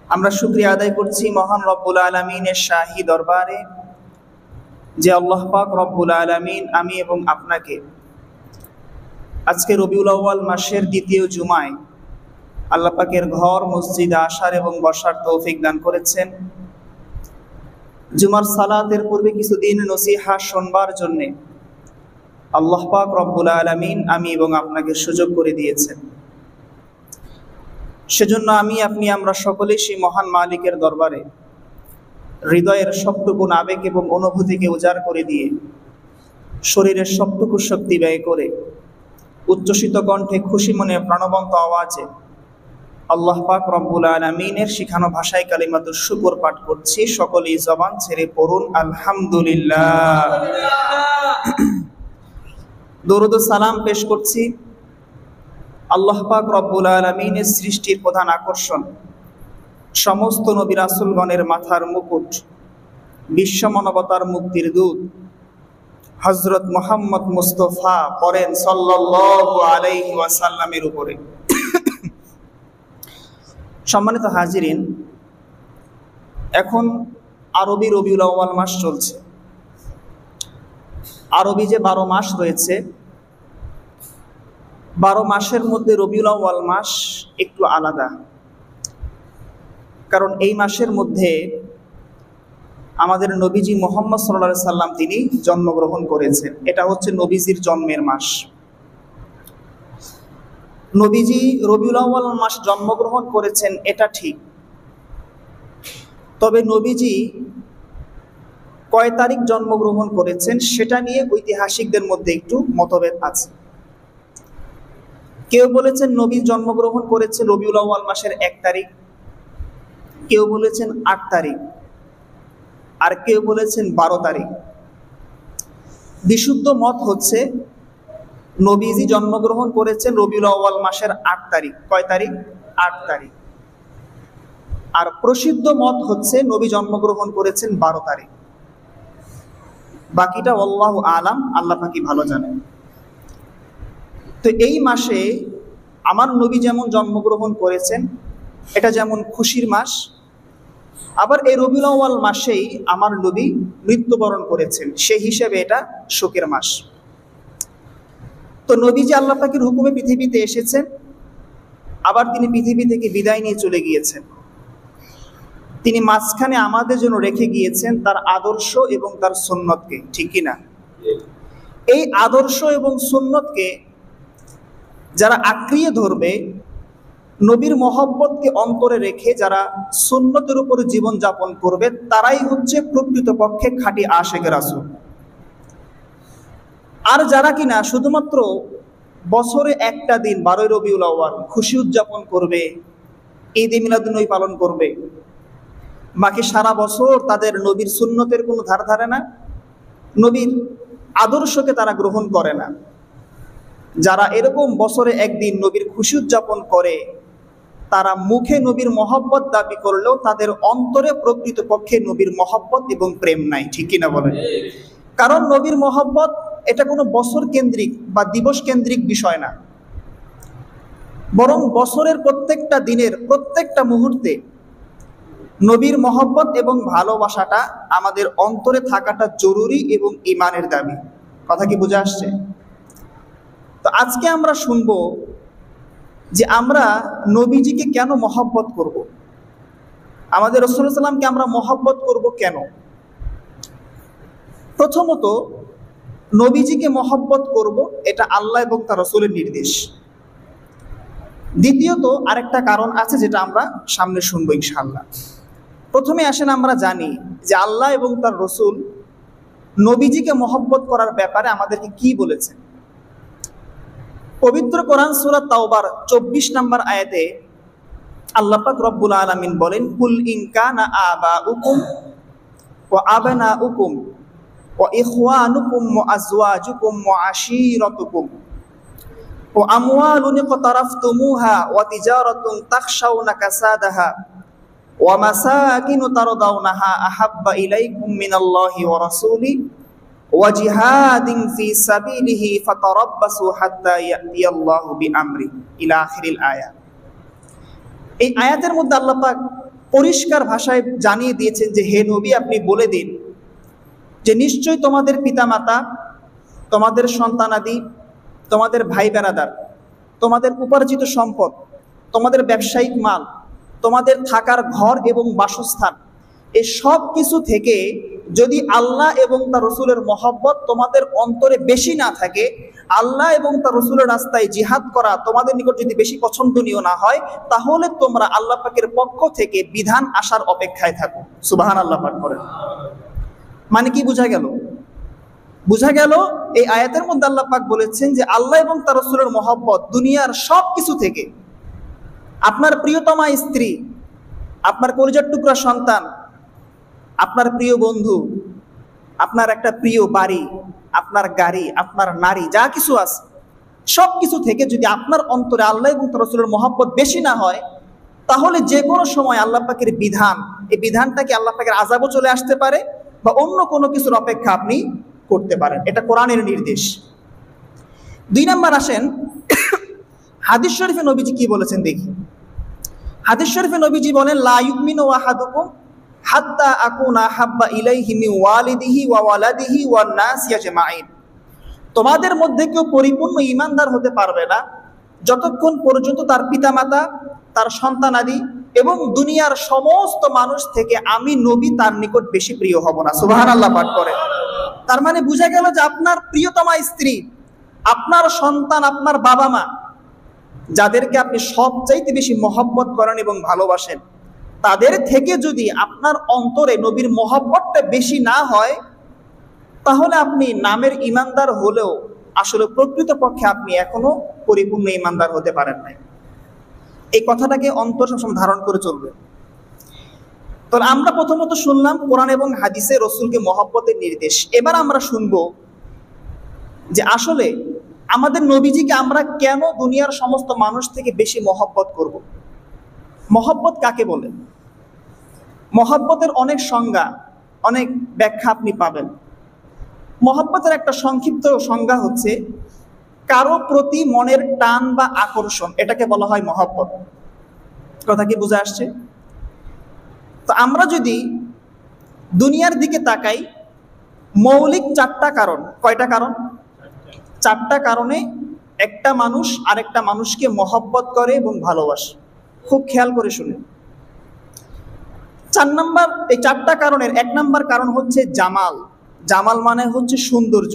আমরা শুকরিয়া আদায় করছি মহান রব্বুল আলামিনের শাহী দরবারে যে আল্লাহ পাক রব্বুল আলামিন আমি এবং আপনাকে আজকে রবিউল আউয়াল মাসের দ্বিতীয় জুমায় আল্লাহ পাকের ঘর মসজিদে আসার এবং বসার তৌফিক দান করেছেন। জুমার সালাতের পূর্বে কিছুদিন নসিহা শুনবার জন্যে আল্লাহ পাক রব্বুল আলামিন আমি এবং আপনাকে সুযোগ করে দিয়েছেন। সেজন্য আমরা সকলেই সেই মহান মালিকের দরবারে হৃদয়ের সবটুকু আবেগ এবং অনুভূতিকে উজাড় করে দিয়ে শরীরের সবটুকু শক্তি ব্যয় করে উচ্চসিত কণ্ঠে খুশি মনে প্রাণবন্ত আওয়াজে আল্লাহ পাক রব্বুল আলামিনের শিখানো ভাষায় কালিমাতুশ শুকর পাঠ করছি। সকলেই জবান ছেড়ে পড়ুন আলহামদুলিল্লাহ। দরুদ ও সালাম পেশ করছি আল্লাহ পাক রব্বুল আলামিনের সৃষ্টির প্রধান আকর্ষণ, সমস্ত নবী রাসূলগণের মাথার মুকুট, বিশ্ব মানবতার মুক্তির দূত হযরত মুহাম্মদ মুস্তাফা পড়েন সাল্লাল্লাহু আলাইহি ওয়াসাল্লামের উপরে। সম্মানিত হাজিরিন, এখন আরবি রবিউল আউয়াল মাস চলছে। আরবি যে 12 মাস রয়েছে, 12 মাসের মধ্যে রবিউল আউয়াল মাস একটু আলাদা, কারণ এই মাসের মধ্যে আমাদের নবীজি মুহাম্মদ সাল্লাল্লাহু আলাইহি সাল্লাম তিনি জন্মগ্রহণ করেছেন। এটা হচ্ছে নবীজির জন্মের মাস। নবীজি রবিউল আউয়াল মাস জন্মগ্রহণ করেছেন এটা ঠিক, তবে নবীজি কয় তারিখ জন্মগ্রহণ করেছেন সেটা নিয়ে ঐতিহাসিকদের মধ্যে একটু মতভেদ আছে। কেউ বলেছেন নবী জন্মগ্রহণ করেছে রবিউল আউয়াল মাসের 1 তারিখ, কেউ বলেছেন 8 তারিখ, আর কেউ বলেছেন 12 তারিখ। বিশুদ্ধ মত হচ্ছে নবীজি জন্মগ্রহণ করেছেন রবিউল আউয়াল মাসের 8 তারিখ। কয় তারিখ? 8 তারিখ। আর প্রসিদ্ধ মত হচ্ছে নবী জন্মগ্রহণ করেছেন 12 তারিখ। বাকিটা আল্লাহু আলাম, আল্লাহ পাকই ভালো জানেন। তো এই মাসে আমার নবী যেমন জন্মগ্রহণ করেছেন এটা যেমন খুশির মাস, আবার এই রবিউল আউয়াল মাসেই আমার নবী মৃত্যুবরণ করেছেন, সেই হিসেবে এটা শোকের মাস। তো নবীজি আল্লাহ পাকের হুকুমে পৃথিবীতে এসেছেন, আবার তিনি পৃথিবী থেকে বিদায় নিয়ে চলে গিয়েছেন। তিনি মাঝখানে আমাদের জন্য রেখে গিয়েছেন তার আদর্শ এবং তার সুন্নতকে, ঠিক কিনা? এই আদর্শ এবং সুন্নতকে যারা আঁকড়িয়ে ধরবে, নবীর মহব্বতকে অন্তরে রেখে যারা সুন্নতের উপর জীবন যাপন করবে, তারাই হচ্ছে প্রকৃতপক্ষে খাঁটি আশিকে রাসূল। আর যারা কিনা শুধুমাত্র বছরে একটা দিন 12 রবিউল আউয়াল খুশি উদযাপন করবে, ঈদে মিলাদুন্নবী পালন করবে, বাকি সারা বছর তাদের নবীর সুন্নতের কোনো ধার ধারে না, নবীর আদর্শকে তারা গ্রহণ করে না, যারা এরকম বছরে একদিন নবীর খুশি উদযাপন করে, তারা মুখে নবীর মহব্বত দাবি করলেও তাদের অন্তরে প্রকৃতপক্ষে নবীর মহব্বত এবং প্রেম নাই, ঠিক কিনা বলেন? কারণ নবীর মহব্বত এটা কোনো বছর কেন্দ্রিক বা দিবস কেন্দ্রিক বিষয় না, বরং বছরের প্রত্যেকটা দিনের প্রত্যেকটা মুহূর্তে নবীর মহব্বত এবং ভালোবাসাটা আমাদের অন্তরে থাকাটা জরুরি এবং ঈমানের দাবি। কথা কি বুঝে আসছে? তো আজকে আমরা শুনবো যে আমরা নবীজিকে কেন মহব্বত করব, আমাদের রাসূল সাল্লাল্লাহু আলাইহি ওয়াসাল্লামকে আমরা মহব্বত করব কেন। প্রথমত, নবীজিকে মহব্বত করব এটা আল্লাহ এবং তার রাসূলের নির্দেশ। দ্বিতীয়ত আরেকটা কারণ আছে যেটা আমরা সামনে শুনবো ইনশাআল্লাহ। প্রথমে আসেন আমরা জানি যে আল্লাহ এবং তার রাসূল নবীজিকে মহব্বত করার ব্যাপারে আমাদেরকে কি বলেছেন। পবিত্র কোরআন সূরা তাওবার 24 নম্বর আয়াতে আল্লাহ পাক রব্বুল আলামিন বলেন, কুল ইন কানা আবাউকুম ওয়া আবনাউকুম ওয়া ইখওয়ানুকুম ওয়া আজওয়াজুকুম ওয়া আশীরাতুকুম ওয়া আমওয়ালুন ইকতারাফতুমুহা ওয়া তিজারাতুন তাখশাউনা কাসাদাহা ওয়া মাসাকিনু তারদাউনাহা আহাব্বা ইলাইকুম মিনাল্লাহি ওয়া রাসূলিহি ওয়া জিহাদিন ফি সাবিলিহি ফাতারাব্বাসু হাত্তা ইয়াতিয়াল্লাহু বিআমরি ইলা আখিরিল আয়াত। এই আয়াতের মধ্যে আল্লাহ পাক পরিষ্কার ভাষায় জানিয়ে দিয়েছেন যে হে নবী, আপনি বলে দিন যে নিশ্চয়ই তোমাদের পিতামাতা, তোমাদের সন্তানাদি, তোমাদের ভাই বেরাদার, তোমাদের উপার্জিত সম্পদ, তোমাদের ব্যবসায়িক মাল, তোমাদের থাকার ঘর এবং বাসস্থান, এই সব কিছু থেকে যদি আল্লাহ এবং তার রসুলের মহব্বত তোমাদের অন্তরে বেশি না থাকে, আল্লাহ এবং তার রসুলের রাস্তায় জিহাদ করা তোমাদের নিকট যদি বেশি পছন্দনীয় না হয়, তাহলে তোমরা আল্লাহ পাকের পক্ষ থেকে বিধান আসার অপেক্ষায় থাকো। সুবহানাল্লাহ পাক করেন। মানে কি বোঝা গেল? বোঝা গেল এই আয়াতের মধ্যে আল্লাহ পাক বলেছেন যে আল্লাহ এবং তার রসুলের মহব্বত দুনিয়ার সব কিছু থেকে, আপনার প্রিয়তমা স্ত্রী, আপনার কলিজার টুকরা সন্তান, আপনার প্রিয় বন্ধু, আপনার একটা প্রিয় বাড়ি, আপনার গাড়ি, আপনার নারী, যা কিছু আছে সব কিছু থেকে যদি আপনার অন্তরে আল্লাহ এবং তার রাসূলের মহব্বত বেশি না হয়, তাহলে যে কোনো সময় আল্লাহ পাকের বিধান, এই বিধানটাকে আল্লাহ পাকের আযাবও চলে আসতে পারে বা অন্য কোনো কিছুর অপেক্ষা আপনি করতে পারেন। এটা কোরআনের নির্দেশ। 2 নাম্বার আসেন, হাদিস শরীফে নবীজি কি বলেছেন দেখি। হাদিস শরীফে নবীজি বলেন, লা ইউমিনু আহাদুকুম হাত্তা আকুনা হাব্বা ইলাইহি মিন ওয়ালিদিহি ওয়া ওয়ালাদিহি ওয়ান নাসি আজমাইন। তোমাদের মধ্যে কেউ পরিপূর্ণ ঈমানদার হতে পারবে না যতক্ষণ পর্যন্ত তার পিতামাতা, তার সন্তানাদি এবং দুনিয়ার সমস্ত মানুষ থেকে আমি নবী তার নিকট বেশি প্রিয় হব না। সুবহানাল্লাহ পাঠ করে। তার মানে বোঝা গেল যে আপনার প্রিয়তমা স্ত্রী, আপনার সন্তান, আপনার বাবা মা, যাদেরকে আপনি সবচাইতে বেশি মহব্বত করেন এবং ভালোবাসেন, তাদের থেকে যদি আপনার অন্তরে নবীর মহব্বতটা বেশি না হয়, তাহলে আপনি নামের ঈমানদার হলেও আসলে প্রকৃতপক্ষে আপনি এখনো পরিপূর্ণ ঈমানদার হতে পারেন নাই। এই কথাটাকে অন্তর সবসময় ধারণ করে চলবে। তো আমরা প্রথমত শুনলাম কোরআন এবং হাদিসে রসুলকে মহব্বতের নির্দেশ। এবার আমরা শুনবো যে আসলে আমাদের নবীজিকে আমরা কেন দুনিয়ার সমস্ত মানুষ থেকে বেশি মহব্বত করব। মহব্বত কাকে বলে? মহব্বতের অনেক সংজ্ঞা, অনেক ব্যাখ্যা আপনি পাবেন। মহব্বতের একটা সংক্ষিপ্ত সংজ্ঞা হচ্ছে কারো প্রতি মনের টান বা আকর্ষণ, এটাকে বলা হয় মহব্বত। কথা কি বুঝে আসছে? তো আমরা যদি দুনিয়ার দিকে তাকাই, মৌলিক 4টা কারণ। কয়টা কারণ? 4টা কারণে একটা মানুষ আরেকটা মানুষকে মহব্বত করে এবং ভালোবাসে। খুব খেয়াল করে শুনুন। 4 নাম্বার, এই 4টা কারণের 1 নাম্বার কারণ হচ্ছে জামাল। জামাল মানে হচ্ছে সৌন্দর্য।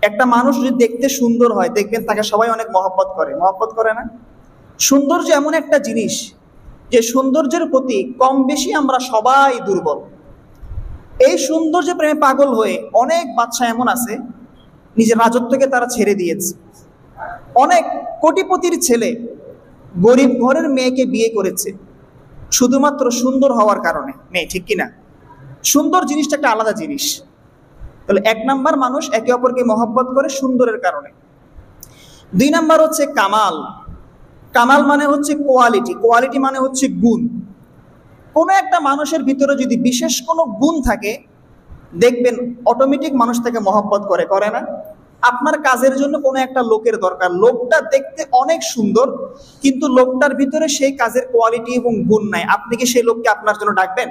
একটা মানুষ যদি দেখতে সুন্দর হয়, দেখবেন তাকে সবাই অনেক মহব্বত করে। মহব্বত করে না? সৌন্দর্য এমন একটা জিনিস যে সৌন্দর্যের প্রতি কম বেশি আমরা সবাই দুর্বল। এই সৌন্দর্যের প্রেমে পাগল হয়ে অনেক বাচ্চা এমন আছে নিজের রাজত্বকে তারা ছেড়ে দিয়েছে। অনেক কোটিপতির ছেলে গরিব ঘরের মেয়েকে বিয়ে করেছে শুধুমাত্র সুন্দর হওয়ার কারণে। মেয়ে, ঠিক কিনা? সুন্দর জিনিসটা একটা আলাদা জিনিস। তাহলে 1 নাম্বার, মানুষ একে অপরকে মহব্বত করে সুন্দরের কারণে। 2 নাম্বার হচ্ছে কামাল। কামাল মানে হচ্ছে কোয়ালিটি। কোয়ালিটি মানে হচ্ছে গুণ। কোনো একটা মানুষের ভিতরে যদি বিশেষ কোনো গুণ থাকে, দেখবেন অটোমেটিক মানুষ তাকে মহব্বত করে। করে না? আপনার কাজের জন্য কোনো একটা লোকের দরকার, লোকটা দেখতে অনেক সুন্দর কিন্তু লোকটার ভিতরে সেই কাজের কোয়ালিটি এবং গুণ নাই, আপনি কি সেই লোককে আপনার জন্য ডাকবেন?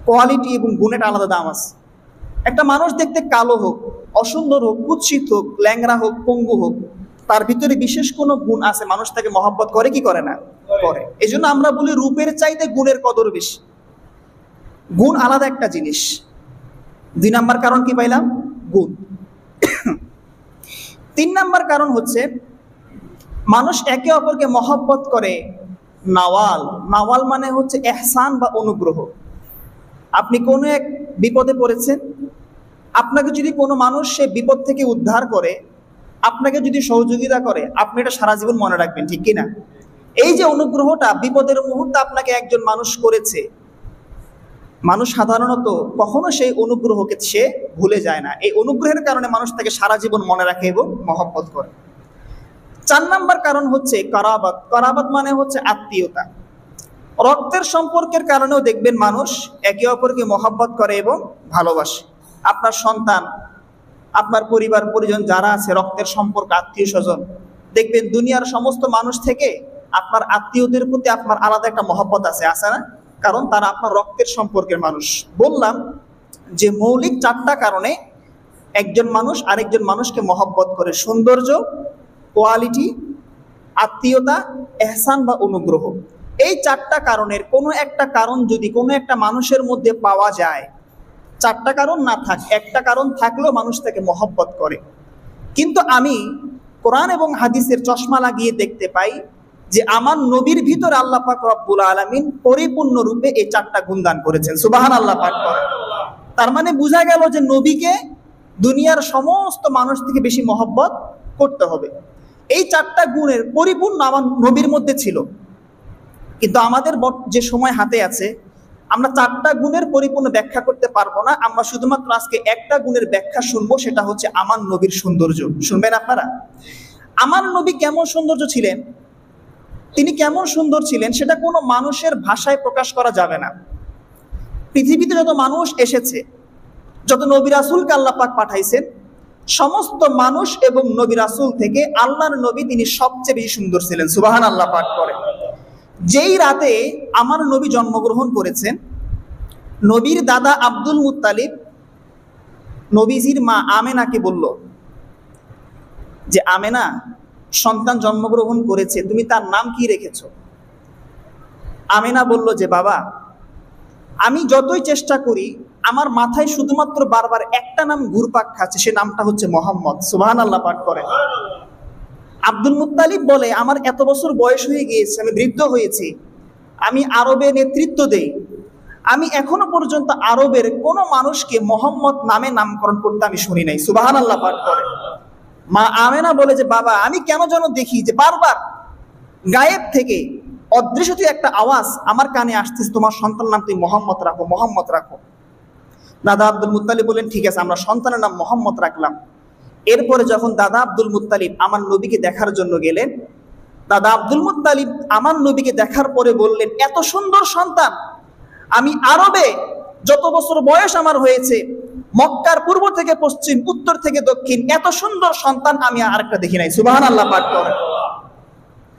কোয়ালিটি এবং গুণের আলাদা দাম আছে। একটা মানুষ দেখতে কালো হোক, অসুন্দর হোক, কুৎসিত হোক, ল্যাংড়া হোক, পঙ্গু হোক, তার ভিতরে বিশেষ কোনো গুণ আছে, মানুষ তাকে মহব্বত করে কি করে না? করে। এই জন্য আমরা বলি রূপের চাইতে গুণের কদর বেশি। গুণ আলাদা একটা জিনিস। 2 নাম্বার কারণ কি পাইলাম? গুণ। 3 নাম্বার কারণ হচ্ছে মানুষ একে অপরকে মহব্বত করে নাওয়াল। নাওয়াল মানে হচ্ছে এহসান বা অনুগ্রহ। আপনি কোনো এক বিপদে পড়েছেন, আপনাকে যদি কোনো মানুষ সে বিপদ থেকে উদ্ধার করে, আপনাকে যদি সহযোগিতা করে, আপনি এটা সারা জীবন মনে রাখবেন, ঠিক কিনা? এই যে অনুগ্রহটা বিপদের মুহূর্তে আপনাকে একজন মানুষ করেছে, মানুষ সাধারণত কখনো সেই অনুগ্রহকে সে ভুলে যায় না। এই অনুগ্রহের কারণে মানুষ তাকে সারা জীবন মনে রাখে এবং মহব্বত করে। 4 নাম্বার কারণ হচ্ছে করাবাত। করাবাত মানে হচ্ছে আত্মীয়তা। রক্তের সম্পর্কের কারণেও দেখবেন মানুষ একে অপরকে মহব্বত করে এবং ভালোবাসে। আপনার সন্তান, আপনার পরিবার পরিজন যারা আছে, রক্তের সম্পর্ক, আত্মীয় স্বজন, দেখবেন দুনিয়ার সমস্ত মানুষ থেকে আপনার আত্মীয়দের প্রতি আপনার আলাদা একটা মহব্বত আছে না? কারণ তারা আপনার রক্তের সম্পর্কের মানুষ। বললাম যে মৌলিক 4টা কারণে একজন মানুষ আরেকজন মানুষকে মহব্বত করে: সৌন্দর্য, কোয়ালিটি, আত্মীয়তা, এহসান বা অনুগ্রহ। এই 4টা কারণের কোনো একটা কারণ যদি কোনো একটা মানুষের মধ্যে পাওয়া যায়, 4টা কারণ না থাক, একটা কারণ থাকলেও মানুষ তাকে মহব্বত করে। কিন্তু আমি কোরআন এবং হাদিসের চশমা লাগিয়ে দেখতে পাই যে আমার নবীর ভিতরে আল্লাহ পাক রব্বুল আলামিন পরিপূর্ণ রূপে এই 4টা গুণ দান করেছেন। সুবহানাল্লাহ পাঠ করে। তার মানে বোঝা গেল যে নবীকে দুনিয়ার সমস্ত মানুষ থেকে বেশি মহব্বত করতে হবে। এই 4টা গুণের পরিপূর্ণ আমার নবীর মধ্যে ছিল। কিন্তু আমাদের যে সময় হাতে আছে, আমরা 4টা গুণের পরিপূর্ণ ব্যাখ্যা করতে পারবো না। আমরা শুধুমাত্র আজকে একটা গুণের ব্যাখ্যা শুনবো, সেটা হচ্ছে আমার নবীর সৌন্দর্য। শুনবেন আপনারা? আমার নবী কেমন সৌন্দর্য ছিলেন, তিনি কেমন সুন্দর ছিলেন, সেটা কোনো মানুষের ভাষায় প্রকাশ করা যাবে না। পৃথিবীতে যত মানুষ এসেছে, যত নবী রাসূলকে আল্লাহ পাক পাঠাইছেন, সমস্ত মানুষ এবং নবী রাসূল থেকে আল্লাহর নবী তিনি সবচেয়ে বেশি সুন্দর ছিলেন। সুবহানাল্লাহ পাঠ করে। যেই রাতে আমার নবী জন্মগ্রহণ করেছেন, নবীর দাদা আব্দুল মুত্তালিব নবীজির মা আমেনাকে বলল যে, আমেনা, সন্তান জন্মগ্রহণ করেছে, তুমি তার নাম কি রেখেছো? আমেনা বলল যে, বাবা, আমি যতই চেষ্টা করি আমার মাথায় শুধুমাত্র বারবার একটা নাম ঘুরপাক খাচ্ছে, সে নামটা হচ্ছে মোহাম্মদ। সুবহানাল্লাহ পাঠ করে। আব্দুল মুত্তালিব বলে, আমার এত বছর বয়স হয়ে গিয়েছে, আমি বৃদ্ধ হয়েছি, আমি আরবে নেতৃত্ব দেই, আমি এখনো পর্যন্ত আরবের কোনো মানুষকে মোহাম্মদ নামে নামকরণ করতে আমি শুনি নাই। সুবহানাল্লাহ পাঠ করে। মা আমেনা বলে যে, বাবা, আমি কেন যেন দেখি যে বারবার গায়েব থেকে অদৃশ্য একটা আওয়াজ আমার কানে আসতেছে, তোমার সন্তান নাম তুমি মোহাম্মদ রাখো, মোহাম্মদ রাখো। দাদা আব্দুল মুত্তালিব বলেন, ঠিক আছে, আমরা সন্তানের নাম মোহাম্মদ রাখলাম। এরপরে যখন দাদা আব্দুল মুত্তালিব আমার নবীকে দেখার জন্য গেলেন, দাদা আব্দুল মুত্তালিব আমার নবীকে দেখার পরে বললেন, এত সুন্দর সন্তান আমি আরবে যত বছর বয়স আমার হয়েছে, মক্কার পূর্ব থেকে পশ্চিম, উত্তর থেকে দক্ষিণ, এত সুন্দর সন্তান আমি আরেকটা দেখি নাই। সুবহানাল্লাহ পাঠ করে।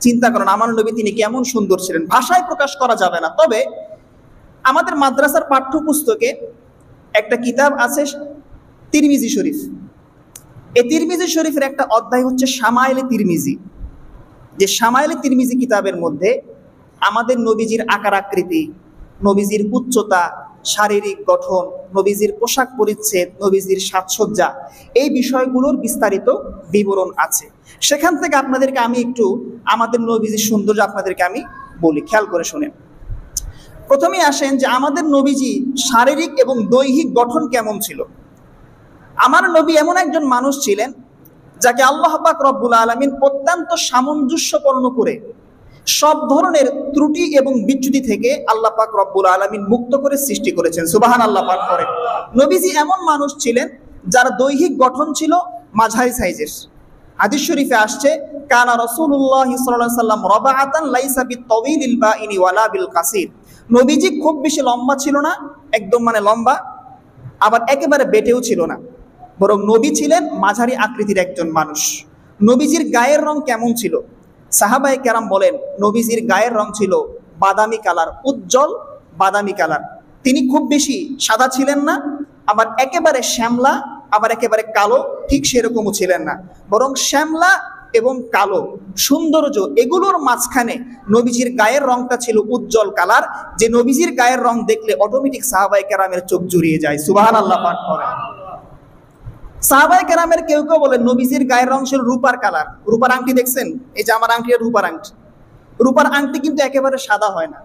চিন্তা করেন আমার নবী তিনি কেমন সুন্দর ছিলেন, ভাষায় প্রকাশ করা যাবে না। তবে আমাদের মাদ্রাসার পাঠ্যপুস্তকে একটা কিতাব আছে, তিরমিজি শরীফ। এই তিরমিজি শরীফের একটা অধ্যায় হচ্ছে শামাইলে তিরমিজি। যে শামাইলে তিরমিজি কিতাবের মধ্যে আমাদের নবীজির আকার আকৃতি, নবীজির উচ্চতা, শারীরিক গঠন, নবীজির পোশাক পরিচ্ছদ, নবীজির সাজসজ্জা, এই বিষয়গুলোর বিস্তারিত বিবরণ আছে। সেখান থেকে আপনাদেরকে আমি একটু আমাদের নবীজির সৌন্দর্য আপনাদেরকে আমি বলি, খেয়াল করে শুনেন। প্রথমে আসেন যে আমাদের নবীজি শারীরিক এবং দৈহিক গঠন কেমন ছিল। আমার নবী এমন একজন মানুষ ছিলেন যাকে আল্লাহ পাক রব্বুল আলামিন অত্যন্ত সামঞ্জস্যপূর্ণ করে সব ধরনের ত্রুটি এবং বিচ্যুতি থেকে আল্লাহ পাক রব্বুল আলামিন মুক্ত করে সৃষ্টি করেছেন। সুবহানাল্লাহ পাঠ করে। নবীজি এমন মানুষ ছিলেন যার দৈহিক গঠন ছিল মাঝারি সাইজের। হাদিস শরীফে আসছে, কানা রাসূলুল্লাহ সাল্লাল্লাহু আলাইহি ওয়াসাল্লাম রাবাআতান লাইসা বিত-তাওয়িলিল বাইনি ওয়ালা বিল কাসির। নবীজি খুব বেশি লম্বা ছিল না, একদম লম্বা, আবার একেবারে বেটেও ছিল না, বরং নবী ছিলেন মাঝারি আকৃতির একজন মানুষ। নবীজির গায়ের রং কেমন ছিল? সাহাবায়ে কেরাম বলেন, নবীজির গায়ের রং ছিল বাদামি কালার, উজ্জ্বল বাদামি কালার। তিনি খুব বেশি সাদা ছিলেন না, আবার একেবারে শ্যামলা, আবার একেবারে কালো, ঠিক সেরকমও ছিলেন না, বরং শ্যামলা এবং কালো সৌন্দর্য, এগুলোর মাঝখানে নবীজির গায়ের রংটা ছিল উজ্জ্বল কালার, যে নবীজির গায়ের রং দেখলে অটোমেটিক সাহাবায়ে কেরামের চোখ জুড়িয়ে যায়। সুবহানাল্লাহ পাঠ করে। সাহাবায়ে কেরামের কেউ কেউ বলেন নবীজির গায়ের রং ছিল রূপার কালার। রূপার আংটি দেখছেন? এই যে আমার আংটি, রূপার আংটি। রূপার আংটি কিন্তু একেবারে সাদা হয় না,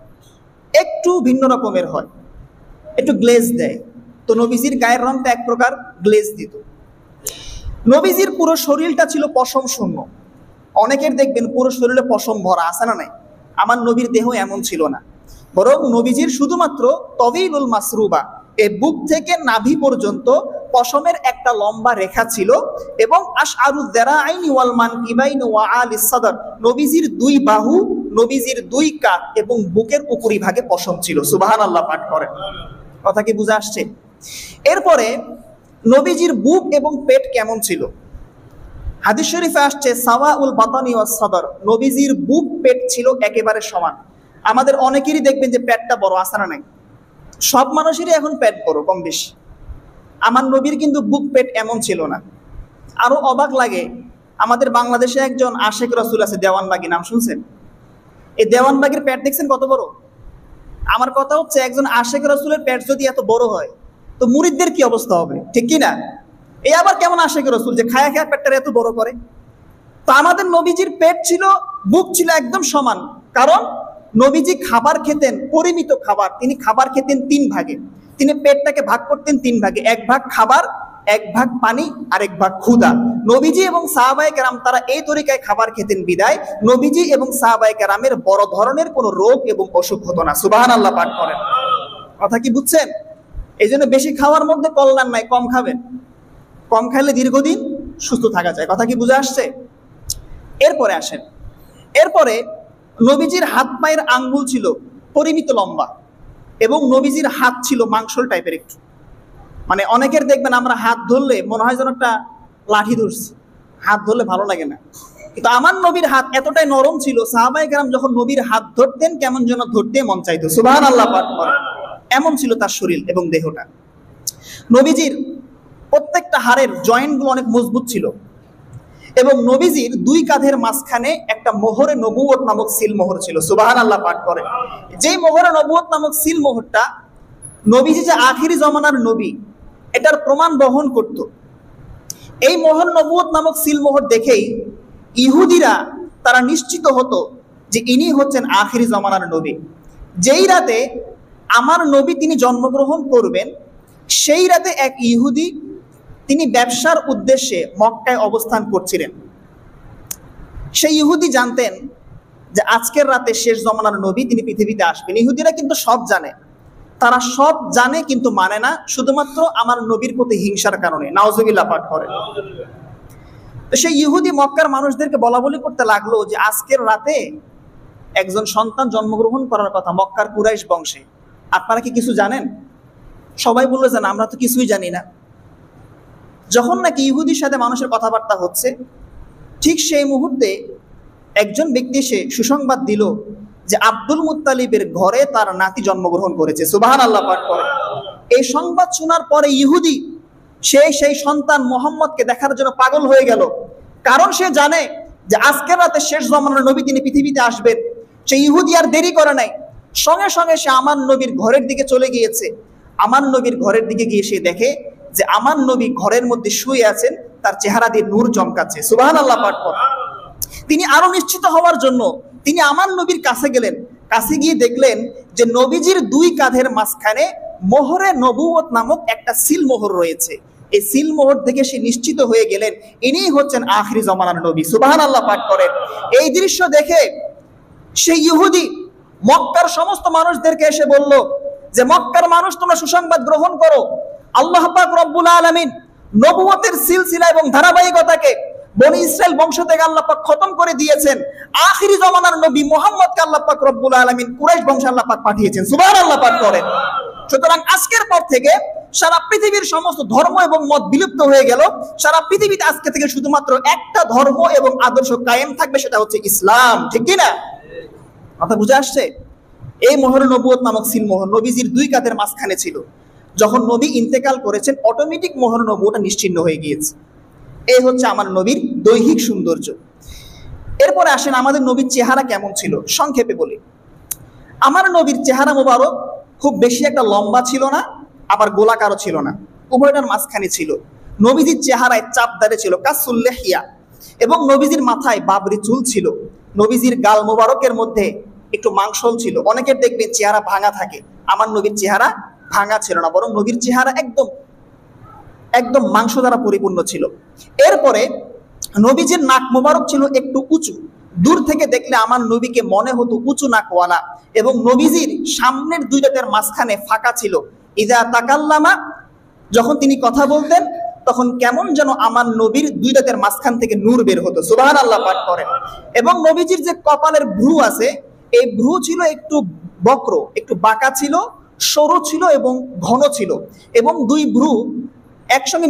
একটু ভিন্ন রকমের হয়, একটু গ্লেজ দেয়। তো নবীজির গায়ের রংটা এক প্রকার গ্লেজ দিত। নবীজির পুরো শরীরটা ছিল পশম শূন্য। অনেকের দেখবেন পুরো শরীরে পশম ভরা, আছে না নাই? আমার নবীর দেহ এমন ছিল না, বরং নবীজির শুধুমাত্র তবিলুল মাসরুবা, এই বুক থেকে নাভি পর্যন্ত পশমের একটা লম্বা রেখা ছিল, এবং আশআরুদ যারাইনি ওয়াল মানকিবাইনি ওয়া আলিস সাদর, নবীজির দুই বাহু, নবীজির দুই কাঁধ এবং বুকের উপরিভাগে পশম ছিল। সুবহানাল্লাহ পাঠ করে। কথা কি বুঝে আসছে? এরপরে নবীজির বুক এবং পেট কেমন ছিল? হাদিস শরীফে আসছে সাওয়াউল বাতানি ওয়াস সাদর, নবীজির বুক পেট ছিল একেবারে সমান। আমাদের অনেকেরই দেখবেন যে পেটটা বড়, আছে না নাই? সব মানুষেরই এখন পেট বড় কম বেশি। আমার নবীর কিন্তু বুক পেট এমন ছিল না। আরো অবাক লাগে, আমাদের বাংলাদেশে একজন আশেক রাসূল আছে, দেওয়ানবাগী, নাম শুনছেন? এই দেওয়ানবাগীর পেট দেখছেন কত বড়? আমার কথা হচ্ছে, একজন আশেক রাসূলের পেট যদি এত বড় হয়, তো মুরিদদের কি অবস্থা হবে, ঠিক কি না? এই আবার কেমন আশেক রাসূল যে খায়া খায়া পেটটা এত বড় করে? তো আমাদের নবীজির পেট ছিল, বুক ছিল একদম সমান। কারণ নবীজি খাবার খেতেন পরিমিত খাবার, তিনি খাবার খেতেন 3 ভাগে। তিনি পেটটাকে ভাগ করতেন 3 ভাগে, 1 ভাগ খাবার, 1 ভাগ পানি, আর 1 ভাগ ক্ষুধা। নবীজি এবং সাহাবায়ে কেরাম তারা এই তরিকায় খাবার খেতেন বিদায় নবীজি এবং সাহাবায়ে কেরামের বড় ধরনের কোনো রোগ এবং অসুখ হতো না। সুবহানাল্লাহ পাঠ করেন। কথা কি বুঝছেন? এই জন্য বেশি খাওয়ার মধ্যে কল্যাণ নাই, কম খাবেন। কম খাইলে দীর্ঘদিন সুস্থ থাকা যায়। কথা কি বুঝে আসছে? এরপরে আসেন, এরপরে নবীজির হাত পায়ের আঙ্গুল ছিল পরিমিত লম্বা, এবং নবীজির হাত ছিল মাংসল টাইপের একটু। মানে অনেকের দেখবেন আমরা হাত ধরলে মনে হয় যেন একটা লাঠি ধরছি, হাত ধরলে ভালো লাগে না। কিন্তু আমার নবীর হাত এতটাই নরম ছিল, সাহাবায়ে কেরাম যখন নবীর হাত ধরতেন কেমন যেন ধরতে মন চাইতো। সুবহানাল্লাহ পাঠ করেন। এমন ছিল তার শরীর এবং দেহটা। নবীজির প্রত্যেকটা হাড়ের জয়েন্টগুলো অনেক মজবুত ছিল, এবং নবীজির 2 কাঁধের মাঝখানে একটা মোহরে নবুয়ত নামক সিল মোহর ছিল। সুবহানাল্লাহ পাঠ করে। যেই মোহরে নবুয়ত নামক সিল মোহরটা নবীজি যে আখিরি জমানার নবী এটার প্রমাণ বহন করত। এই মোহর নবুয়ত নামক সিল মোহর দেখেই ইহুদিরা তারা নিশ্চিত হতো যে ইনি হচ্ছেন আখিরি জমানার নবী। যেই রাতে আমার নবী তিনি জন্মগ্রহণ করবেন, সেই রাতে এক ইহুদি তিনি ব্যবসার উদ্দেশ্যে মক্কায় অবস্থান করছিলেন। সেই ইহুদি জানতেন যে আজকের রাতে শেষ জমানার নবী তিনি পৃথিবীতে আসবেন। ইহুদিরা কিন্তু সব জানে, তারা সব জানে কিন্তু মানে না, শুধুমাত্র আমার নবীর প্রতি হিংসার কারণে। নাউজুবিল্লাহ পাঠ করে। তো সেই ইহুদি মক্কার মানুষদেরকে বলা বলি করতে লাগলো যে আজকের রাতে একজন সন্তান জন্মগ্রহণ করার কথা মক্কার কুরাইশ বংশে, আপনারা কি কিছু জানেন? সবাই বললো যে না, আমরা তো কিছুই জানি না। যখন নাকি ইহুদির সাথে মানুষের কথাবার্তা হচ্ছে, ঠিক সেই মুহূর্তে একজন ব্যক্তি এসে সুসংবাদ দিল যে আব্দুল মুত্তালিবের ঘরে তার নাতি জন্মগ্রহণ করেছে। সুবহানাল্লাহ পাঠ করে। এই সংবাদ শোনার পরে ইহুদি সেই সন্তান মোহাম্মদকে দেখার জন্য পাগল হয়ে গেল। কারণ সে জানে যে আজকের রাতে শেষ জমানার নবী তিনি পৃথিবীতে আসবেন। সেই ইহুদি আর দেরি করে নাই, সঙ্গে সঙ্গে সে আমার নবীর ঘরের দিকে চলে গিয়েছে। আমার নবীর ঘরের দিকে গিয়ে সে দেখে যে আমার নবী ঘরের মধ্যে শুয়ে আছেন, তার চেহারা দিয়ে নূর চমকাচ্ছে। সুবহানাল্লাহ পাঠ করে। তিনি আরো নিশ্চিত হওয়ার জন্য তিনি আমার নবীর কাছে গেলেন। কাছে গিয়ে দেখলেন যে নবীজির 2 কাঁধের মাঝখানে মোহরে নবুয়ত নামক একটা সিল মোহর রয়েছে। এই সিল মোহর থেকে সে নিশ্চিত হয়ে গেলেন ইনি হচ্ছেন আখিরি জমানার নবী। সুবহানাল্লাহ পাঠ করেন। এই দৃশ্য দেখে সেই ইহুদি মক্কার সমস্ত মানুষদেরকে এসে বলল যে মক্কার মানুষ, তোমরা সুসংবাদ গ্রহণ করো। আল্লাহ পাক রব্বুল আলামিন নবুয়তের সিলসিলা এবং ধারাবাহিকতাকে বনি ইসরাইল বংশ থেকে আল্লাহ পাক খতম করে দিয়েছেন। আখিরি জমানার নবী মুহাম্মদকে আল্লাহ পাক রব্বুল আলামিন কুরাইশ বংশে আল্লাহ পাক পাঠিয়েছেন। সুবহানাল্লাহ পাঠ করেন। সুতরাং আজকের পর থেকে সারা পৃথিবীর সমস্ত ধর্ম এবং মত বিলুপ্ত হয়ে গেল। সারা পৃথিবীতে আজকে থেকে শুধুমাত্র একটা ধর্ম এবং আদর্শ কায়েম থাকবে, সেটা হচ্ছে ইসলাম। ঠিক কি না? কথা বুঝে আসছে? এই মোহর নবুয়ত নামক সিল মোহর নবীজির 2 কাঁধের মাঝখানে ছিল। যখন নবী ইন্তেকাল করেছেন, অটোমেটিক মোহর নবুয়তটা নিশ্চিহ্ন হয়ে গিয়েছে। এই হচ্ছে আমার নবীর দৈহিক সৌন্দর্য। এরপরে আসেন আমাদের নবীর চেহারা কেমন ছিল, সংক্ষেপে বলি। আমার নবীর চেহারা মোবারক খুব বেশি একটা লম্বা ছিল না, আবার গোলাকারও ছিল না, উভয়টার মাঝখানে ছিল। নবীজির চেহারায় চাপদারে ছিল কাসুল লিহিয়া, এবং নবীজির মাথায় বাবরি চুল ছিল। নবীজির গাল মোবারকের মধ্যে একটু মাংসল ছিল। অনেকের দেখবেন চেহারা ভাঙা থাকে, আমার নবীর চেহারা ভাঙা ছিল না, বরং নবীর চেহারা একদম একদম মাংস দ্বারা পরিপূর্ণ ছিল। এরপরে নবীজির নাক মোবারক ছিল একটু উঁচু। দূর থেকে দেখলে আমার নবীকে মনে হতো উঁচু নাকওয়ালা, এবং নবীজির সামনের 2 দাঁতের মাঝখানে ফাঁকা ছিল। ইযা তাকাল্লামা, যখন তিনি কথা বলতেন তখন কেমন যেন আমার নবীর 2 দাঁতের মাঝখান থেকে নূর বের হতো। সুবহানাল্লাহ পাঠ করেন। এবং নবীজির যে কপালের ভ্রু আছে, এই ভ্রু ছিল একটু বক্র, একটু বাঁকা ছিল, সরু ছিল এবং ঘন ছিল, এবং 2 ভ্রু একসঙ্গে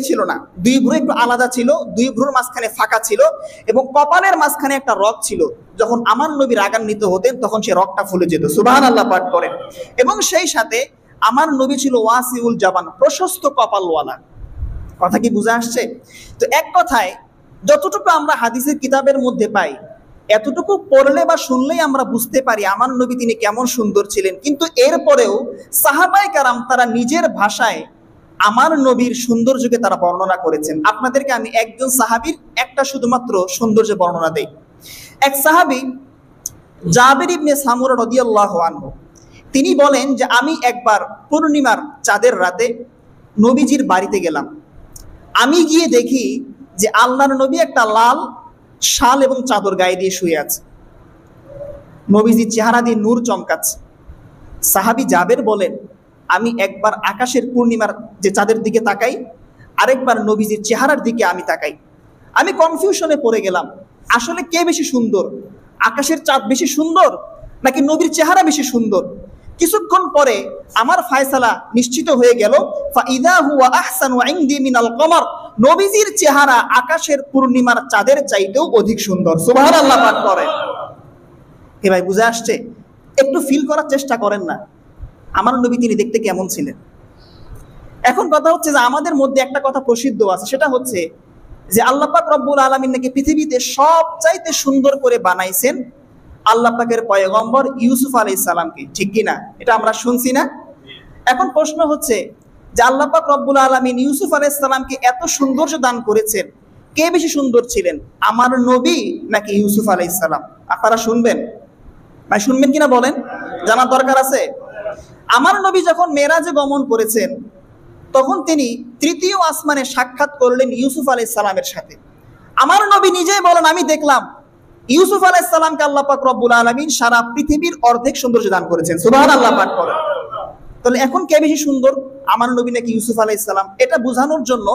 ছিল না, দুই ভ্রু একটু আলাদা ছিল, দুই ভ্রুর মাঝখানে ফাঁকা ছিল এবং কপালের মাঝখানে একটা রগ ছিল। যখন আমার নবী রাগান্বিত হতেন তখন সে রগটা ফুলে যেত। সুবহানাল্লাহ পাঠ করেন। এবং সেই সাথে আমার নবী ছিল ওয়াসিউল জাবান, প্রশস্ত কপালওয়ালা। কথা কি বুঝে আসছে? তো এক কথায় যতটুকু আমরা হাদিসের কিতাবের মধ্যে পাই, এতটুকু পড়লে বা শুনলেই আমরা বুঝতে পারি আমার নবী তিনি কেমন সুন্দর ছিলেন। কিন্তু এরপরেও সাহাবায়ে কেরাম তারা নিজের ভাষায় আমার নবীর সৌন্দর্যকে তারা বর্ণনা করেছেন। আপনাদেরকে আমি একজন সাহাবীর একটা শুধুমাত্র সৌন্দর্য বর্ণনা দেই। এক সাহাবী জাবির ইবনে সামুরা রাদিয়াল্লাহু আনহু, তিনি বলেন যে আমি একবার পূর্ণিমার চাঁদের রাতে নবীজির বাড়িতে গেলাম। আমি গিয়ে দেখি যে আল্লাহর নবী একটা লাল শাল এবং চাদর গায়ে দিয়ে শুয়ে আছে, নবীজির চেহারা দিয়ে নূর চমকাচ্ছে। সাহাবী জাবের বলেন, আমি একবার আকাশের পূর্ণিমার যে চাঁদের দিকে তাকাই, আরেকবার নবীজির চেহারার দিকে আমি তাকাই। আমি কনফিউশনে পড়ে গেলাম, আসলে কে বেশি সুন্দর, আকাশের চাঁদ বেশি সুন্দর নাকি নবীর চেহারা বেশি সুন্দর? কিছুক্ষণ পরে আমার ফায়সালা নিশ্চিত হয়ে গেল, ফাইদা হুয়া আহসানু ইনদি মিনাল কমর, নবীজির চেহারা আকাশের পূর্ণিমার চাঁদের চাইতেও অধিক সুন্দর। সুবহানাল্লাহ পাঠ করেন। এ ভাই বুঝে আসছে? একটু ফিল করার চেষ্টা করেন না আমার নবী তিনি দেখতে কেমন ছিলেন। এখন কথা হচ্ছে যে আমাদের মধ্যে একটা কথা প্রসিদ্ধ আছে, সেটা হচ্ছে যে আল্লাহ পাক রব্বুল আলামিন নাকি পৃথিবীতে সবচাইতে সুন্দর করে বানাইছেন আল্লাহ পাকের পয়গম্বর ইউসুফ আলাইহিস সালামকে। ঠিক কি না? এটা আমরা শুনছি না? এখন প্রশ্ন হচ্ছে যে আল্লাহ পাক রব্বুল আলামিন ইউসুফ আলাইহিস সালামকে এত সৌন্দর্য দান করেছেন, কে বেশি সুন্দর ছিলেন, আমার নবী নাকি ইউসুফ আলাইহিস সালাম? আপনারা শুনবেন ভাই, শুনবেন কিনা বলেন, জানার দরকার আছে। আমার নবী যখন মেরাজে গমন করেছেন তখন তিনি তৃতীয় আসমানে সাক্ষাৎ করলেন ইউসুফ আলাইহিস সালামের সাথে। আমার নবী নিজেই বলেন, আমি দেখলাম ইউসুফ আলাইহিস সালামকে আল্লাহ পাক রব্বুল আলামিন সারা পৃথিবীর অর্ধেক সৌন্দর্য দান করেছেন। সুবহানাল্লাহ পাঠ করেন। তাহলে এখন কে বেশি সুন্দর, আমার নবী নাকি ইউসুফ আলাইহিস সালাম? এটা বোঝানোর জন্য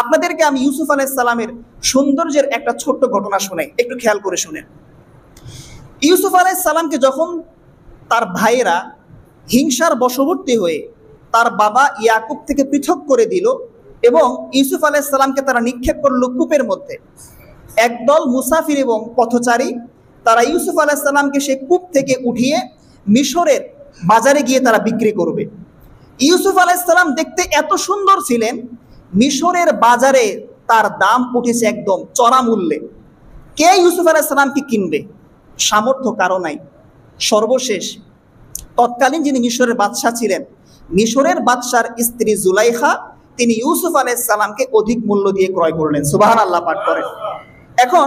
আপনাদেরকে আমি ইউসুফ আলাইহিস সালামের সৌন্দর্যের একটা ছোট্ট ঘটনা শোনাই, একটু খেয়াল করে শুনেন। ইউসুফ আলাইহিস সালামকে যখন তার ভাইয়েরা হিংসার বশবর্তী হয়ে তার বাবা ইয়াকুব থেকে পৃথক করে দিল এবং ইউসুফ আলাইহিস সালামকে তারা নিক্ষেপ করল কূপের মধ্যে, একদল মুসাফির এবং পথচারী তারা ইউসুফ আলাইহিস সালামকে সেই কূপ থেকে উঠিয়ে মিশরের বাজারে গিয়ে তারা বিক্রি করবে। ইউসুফ আলাইহিস সালাম দেখতে এত সুন্দর ছিলেন, মিশরের বাজারে তার দাম উঠেছে একদম চড়া মূল্যে। কে ইউসুফ আলাইহিস সালামকে কিনবে? সামর্থ্য কারো নাই। সর্বশেষ তৎকালীন যিনি মিশরের বাদশাহ ছিলেন, মিশরের বাদশার স্ত্রী জুলাইখা, তিনি ইউসুফ আলাইহিস সালামকে অধিক মূল্য দিয়ে ক্রয় করলেন। সুবহানাল্লাহ পাঠ করেন। এখন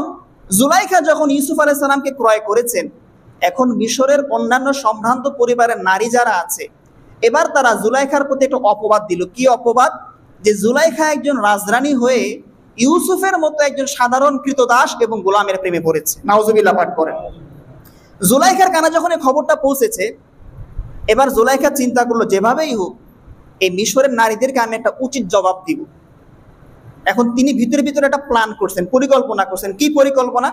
জুলাইখা যখন ইউসুফ আলাইহিস সালামকে ক্রয় করেছেন, এখন মিশরের অন্যান্য সম্ভ্রান্ত পরিবারের নারী যারা আছে, এবার তারা জুলাইখার প্রতি একটা অপবাদ দিল। কি অপবাদ? যে জুলাইখা একজন রাজরানী হয়ে ইউসুফের মতো একজন সাধারণ কৃতদাস এবং গোলামের প্রেমে পড়েছে। নাউজুবিল্লাহ পাঠ করেন। জুলাইখার কানে যখন এই খবরটা পৌঁছেছে, এবার জুলাইখা চিন্তা করলো যেভাবেই হোক এই মিশরের নারীদেরকে আমি একটা উচিত জবাব দিব। এখন তিনি ভিতরে ভিতরে একটা প্ল্যান করছেন, পরিকল্পনা করছেন। কি পরিকল্পনা?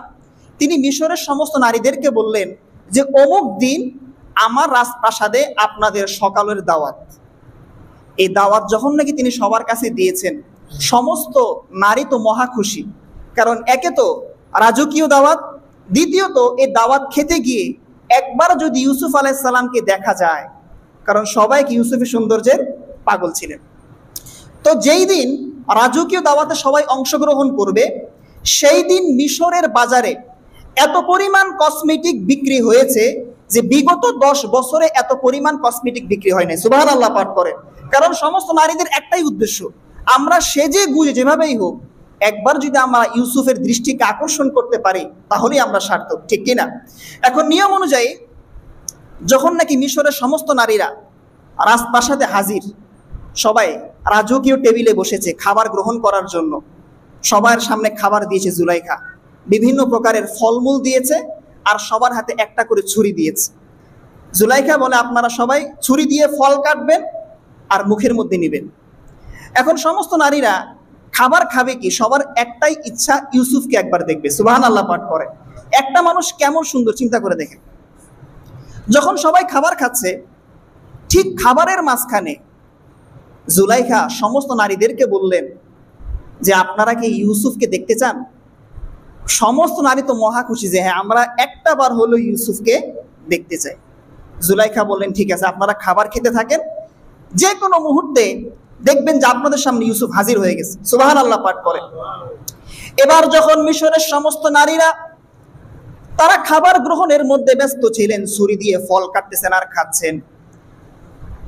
তিনি মিশরের সমস্ত নারীদেরকে বললেন যে অমুক দিন আমার রাজপ্রাসাদে আপনাদের সকালের দাওয়াত। এই দাওয়াত যখন নাকি তিনি সবার কাছে দিয়েছেন, সমস্ত নারী তো মহা খুশি, কারণ একে তো রাজকীয় দাওয়াত, দ্বিতীয়ত এই দাওয়াত খেতে গিয়ে একবার যদি ইউসুফ আলাইহিস সালামকে দেখা যায়, কারণ সবাই কি ইউসুফের সৌন্দর্যের পাগল ছিলেন। তো যেই দিন রাজকীয় দাওয়াতে সবাই অংশগ্রহণ করবে, সেই দিন মিশরের বাজারে এত পরিমাণ কসমেটিক বিক্রি হয়েছে যে বিগত 10 বছরে এত পরিমাণ কসমেটিক বিক্রি হয় নাই। সুবহানাল্লাহ পাঠ করেন। কারণ সমস্ত নারীদের একটাই উদ্দেশ্য, আমরা সেজে গুজে যেভাবেই হোক একবার যদি আমরা ইউসুফের দৃষ্টিকে আকর্ষণ করতে পারি তাহলেই আমরা সার্থক। ঠিক কিনা? এখন নিয়ম অনুযায়ী যখন নাকি মিশরের সমস্ত নারীরা রাজপ্রাসাদে হাজির, সবাই রাজকীয় টেবিলে বসেছে খাবার গ্রহণ করার জন্য, সবার সামনে খাবার দিয়েছে জুলাইখা, বিভিন্ন প্রকারের ফলমূল দিয়েছে আর সবার হাতে একটা করে ছুরি দিয়েছে। জুলাইখা বলে আপনারা সবাই ছুরি দিয়ে ফল কাটবেন আর মুখের মধ্যে নেবেন। এখন সমস্ত নারীরা খাবার খাবে কি, সবার একটাই ইচ্ছা ইউসুফকে একবার দেখবে। সুবহানাল্লাহ পাঠ করে। একটা মানুষ কেমন সুন্দর চিন্তা করে দেখেন। যখন সবাই খাবার খাচ্ছে, ঠিক খাবারের মাঝখানে জুলাইখা সমস্ত নারীদেরকে বললেন যে আপনারা কি ইউসুফকে দেখতে চান? সমস্ত নারী তো মহা খুশি যে হ্যাঁ, আমরা একটা বার হলো ইউসুফকে দেখতে চাই। জুলাইখা বললেন ঠিক আছে, আপনারা খাবার খেতে থাকেন, যে কোনো মুহূর্তে দেখবেন যে আপনাদের সামনে ইউসুফ হাজির হয়ে গেছে। সুবহানাল্লাহ পাঠ করেন। এবার যখন মিশরের সমস্ত নারীরা তারা খাবার গ্রহণের মধ্যে ব্যস্ত ছিলেন, ছুরি দিয়ে ফল কাটতেছেন আর খাচ্ছেন,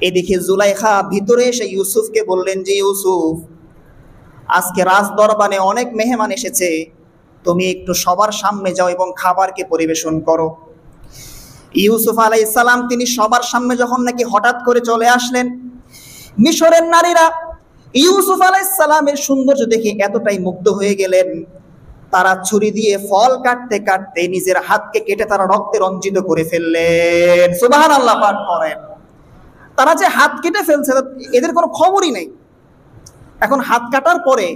এদিকে জুলাইখা ভিতরে এসে ইউসুফকে বললেন যে ইউসুফ, আজকে রাজ দরবারে অনেক মেহমান এসেছে, তুমি একটু সবার সামনে যাও এবং খাবারকে পরিবেশন করো। ইউসুফ আলাইহিস সালাম তিনি সবার সামনে যখন নাকি হঠাৎ করে চলে আসলেন, মিশরের নারীরা ইউসুফ আলাইহিস সালামের সৌন্দর্য দেখে এতটাই মুগ্ধ হয়ে গেলেন, তারা ছুরি দিয়ে ফল কাটতে কাটতে নিজের হাতকে কেটে তারা রক্তে রঞ্জিত করে ফেললেন। সুবহানাল্লাহ পাঠ করেন। তারা যে হাত কেটে ফেলছে এদের কোনো খবরই নেই। এখন হাত কাটার পরে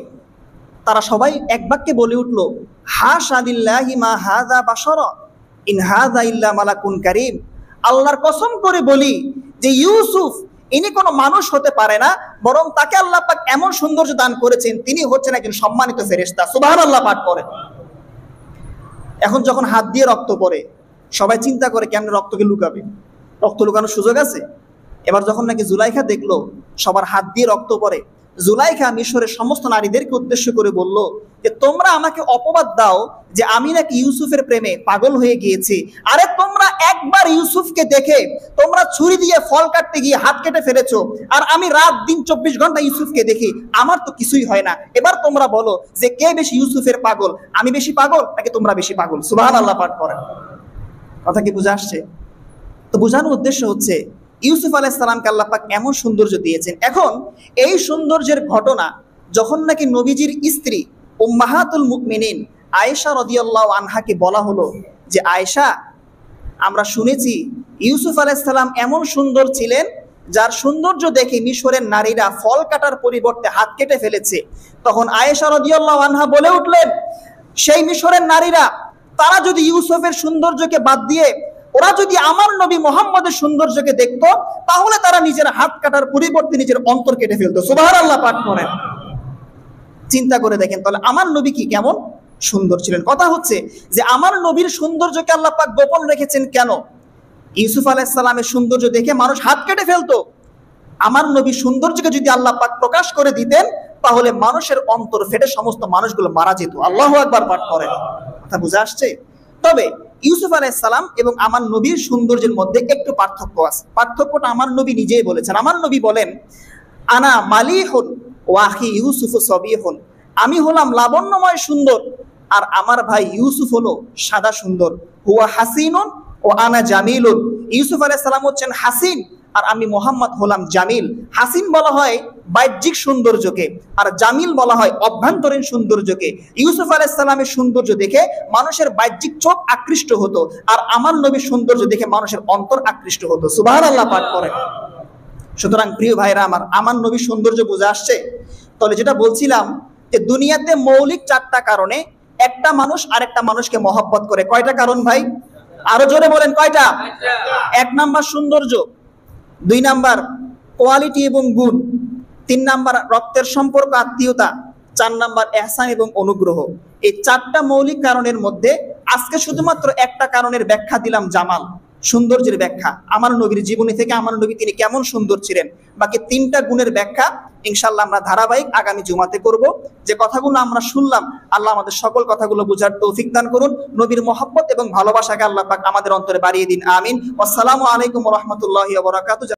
তারা সবাই এক বাক্যে বলে উঠল, হাশা লিল্লাহি মা হাযা বাশারা ইন হাযা ইল্লা মালাকুন কারীম। আল্লাহর কসম করে বলি যে ইউসুফ ইনি কোনো মানুষ হতে পারে না, বরং তাকে আল্লাহ পাক এমন সৌন্দর্য দান করেছেন, তিনি হচ্ছেন একজন সম্মানিত ফেরেশতা। সুবহানাল্লাহ পাঠ করে। এখন যখন হাত দিয়ে রক্ত পড়ে সবাই চিন্তা করে কেমনে রক্তকে লুকাবে, রক্ত লুকানোর সুযোগ আছে? এবার যখন নাকি জুলাইখা দেখলো সবার হাত দিয়ে রক্ত পড়ে, জুলাইখা মিশরের সমস্ত নারীদেরকে উদ্দেশ্য করে বলল যে তোমরা আমাকে অপবাদ দাও যে আমি নাকি ইউসুফের প্রেমে পাগল হয়ে গিয়েছি। আরে তোমরা একবার ইউসুফকে দেখে তোমরা ছুরি দিয়ে ফল কাটতে গিয়ে হাত কেটে ফেলেছো, আর আমি রাত দিন 24 ঘন্টা ইউসুফকে দেখি, আমার তো কিছুই হয় না। এবার তোমরা বলো যে কে বেশি ইউসুফের পাগল, আমি বেশি পাগল নাকি তোমরা বেশি পাগল? সুবহানাল্লাহ পাঠ করেন। কথা কি বুঝে আসছে? তো বোঝানোর উদ্দেশ্য হচ্ছে ইউসুফ আলাইহিস সালামকে আল্লাহ পাক এমন সৌন্দর্য দিয়েছেন। এখন এই সৌন্দর্যের ঘটনা যখন নাকি নবীজির স্ত্রী উম্মাহাতুল মুমিনিন আয়েশা রাদিয়াল্লাহু আনহাকে বলা হলো যে আয়েশা, আমরা শুনেছি ইউসুফ আলাইহিস সালাম এমন সুন্দর ছিলেন যার সৌন্দর্য দেখে মিশরের নারীরা ফল কাটার পরিবর্তে হাত কেটে ফেলেছে। তখন আয়েশা রাদিয়াল্লাহু আনহা বলে উঠলেন, সেই মিশরের নারীরা তারা যদি ইউসুফের সৌন্দর্যকে বাদ দিয়ে ওরা যদি আমার নবী মুহাম্মদের সৌন্দর্যকে দেখতো, তাহলে তারা নিজের হাত কাটার পরিবর্তে নিজের অন্তর কেটে ফেলতো। সুবহানাল্লাহ পাঠ করেন। চিন্তা করে দেখেন তাহলে আমার নবী কি কেমন সুন্দর ছিলেন। কথা হচ্ছে যে আমার নবীর সৌন্দর্যকে আল্লাহ পাক গোপন রেখেছেন কেন? ইউসুফ আলাইহিস সালামের সৌন্দর্য দেখে মানুষ হাত কেটে ফেলতো। আমার নবীর সৌন্দর্যকে যদি আল্লাহ পাক প্রকাশ করে দিতেন, তাহলে মানুষের অন্তর ফেটে সমস্ত মানুষগুলো মারা যেত। আল্লাহু আকবার পাঠ করেন। কথা বুঝে আসছে? তবে ইউসুফ আলাইহিস সালাম এবং আমার নবীর সৌন্দর্যের মধ্যে একটু পার্থক্য আছে। পার্থক্যটা আমার নবী নিজেই বলেছেন। আমার নবী বলেন, আনা মালিহুন ওয়া আখি ইউসুফ সাবিহুন, আমি হলাম লাবণ্যময় সুন্দর আর আমার ভাই ইউসুফ হলো সাদা সুন্দর। হুয়া হাসিনুন ও আনা জামিলুন, ইউসুফ আলাইহিস সালাম হচ্ছেন হাসিন আর আমি মোহাম্মদ হলাম জামিল। হাসিন বলা হয় বাহ্যিক সৌন্দর্যকে, আর জামিল বলা হয় অভ্যন্তরীণ সৌন্দর্যকে। ইউসুফ আলাইহিস সালামের সৌন্দর্য দেখে মানুষের বাহ্যিক চোখ আকৃষ্ট হতো, আর আমার নবীর সৌন্দর্য দেখে মানুষের অন্তর আকৃষ্ট হতো। সুবহানাল্লাহ পাঠ করেন। সুতরাং প্রিয় ভাইরা আমার নবীর সৌন্দর্য বুঝে আসছে? তাহলে যেটা বলছিলাম যে দুনিয়াতে মৌলিক 4টা কারণে একটা মানুষ আরেকটা মানুষকে মহব্বত করে। কয়টা কারণ ভাই? আরো জোরে বলেন কয়টা? 1 নাম্বার সৌন্দর্য, 2 নাম্বার কোয়ালিটি এবং গুণ, 3 নাম্বার রক্তের সম্পর্ক আত্মীয়তা, 4 নাম্বার ইহসান এবং অনুগ্রহ। এই 4টা মৌলিক কারণের মধ্যে আজকে শুধুমাত্র একটা কারণের ব্যাখ্যা দিলাম, জামাল, সৌন্দর্যের ব্যাখ্যা। আমার নবীর জীবনী থেকে আমার নবী তিনি কেমন সুন্দর ছিলেন। বাকি 3টা গুণের ব্যাখ্যা ইনশাআল্লাহ আমরা ধারাবাহিক আগামী জুমাতে করব। যে কথাগুলো আমরা শুনলাম, আল্লাহ আমাদের সকল কথাগুলো বোঝার তৌফিক দান করুন। নবীর মহব্বত এবং ভালোবাসাকে আল্লাহ পাক আমাদের অন্তরে বাড়িয়ে দিন। আমিন। আসসালামু আলাইকুম ওয়া রাহমাতুল্লাহি ওয়া বারাকাতুহু।